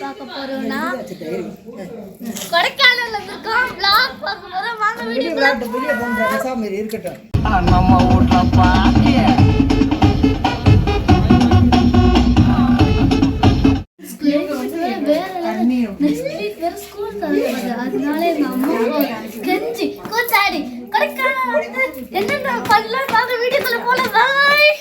பார்க்க போறோம்னா கொடைக்கானல்ல இருக்கோம். vlog பார்க்க போறோம். வாங்க வீடியோ இருக்கட்டும். நம்ம ஊட்ல பாத்திய அதனால எங்க அம்மா கெஞ்சி கூத்தாடி கொடைக்கானல் வந்து என்னென்ன பண்ணலாம் வாங்க வீடியோக்குள்ள போலாம். பாய்.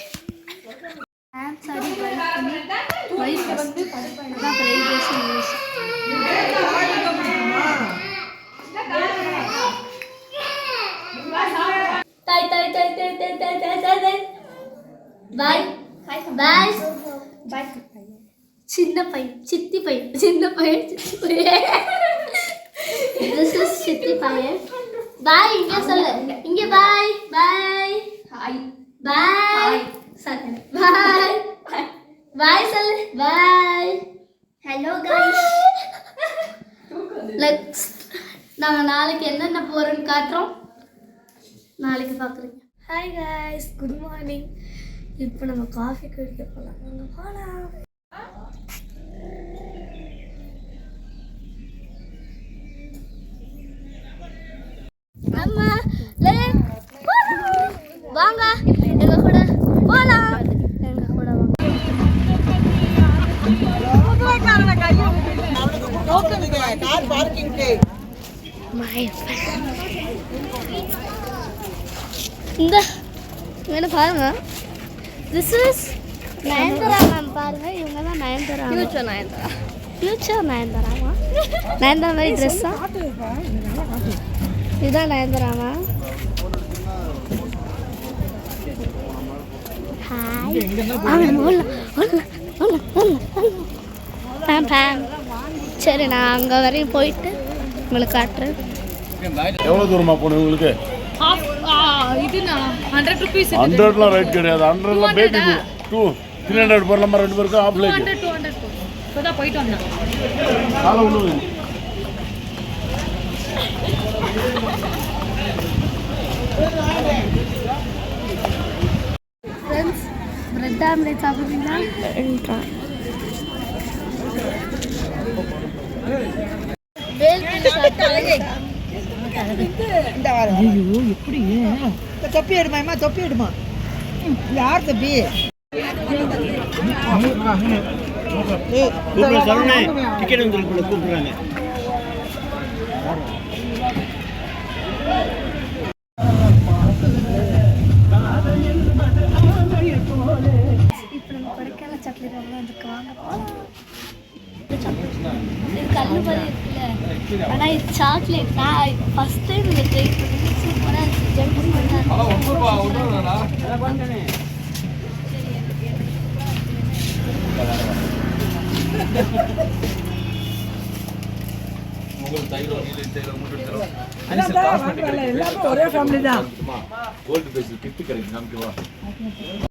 சின்ன பையன் சித்தி பையன் சின்ன பையன் சித்தி பையன் திஸ் இஸ் சித்தி பையன். பாய். இங்க சொல்லு. இங்க பாய். பாய். ஹாய். பாய். சொல்லு. பாய். பாய் சொல்லு. பாய். Hello guys. லெட்ஸ் நாங்க நாளைக்கு என்னென்ன போறோம்னு காட்டுறோம். நாளைக்கு பார்க்குறீங்க. Hi guys, good morning. இப்போ நம்ம காஃபி குடிக்க போகலாம். நாங்கள் போகலாம். அம்மா வாங்க எங்க கூட போலாம். எங்க கூட இந்த என்ன பாருங்க. This is Nayanthara ma'am. பாருங்க இவங்க தான் நயன்தாரா. ஃபியூச்சர் நயன்தாரா. ஃபியூச்சர் நயன்தாராமா. நயன்தாரா மாதிரி ட்ரெஸ்ஸா? இதுதான் நயன்தாராமா. ஹாய். சரி நான் அங்கே வரையும் போயிட்டு உங்களுக்கு காட்டுறேன். எவ்வளோ தூரமா போகணும் உங்களுக்கு? இது 100 rupees. 100லாம் ரைட் கிடையாது. 100லாம் பேபி 300 போடலாமா? ரெண்டு பேருக்கும் ஆஃப் லைட். 200 இப்போதான் போயிட்டு வந்தேன். காலை விழுவு. ஃப்ரெண்ட்ஸ் பிரெட் ஆம்லேட் சாப்பிடுறீங்களா? தொப்பி எடுமா தொப்பி எடுமா. யார் தப்பி? டிக்கெட் வந்து கூப்பிடுறாங்க. இப்போ நம்ம கொடைக்கானல் சாக்லேட் வந்துருக்கு. வாங்க இது கல்லுபதி இருக்குல்ல, ஆனால் இது சாக்லேட். நான் ஃபஸ்ட் டைம் இதை ட்ரை பண்ணி சூப்பராக இருக்குது. ஜம்ப் ஒரே ஃபேமிலி தான். கோல்டு பேசி கிஃப்ட் கிடைக்கும்.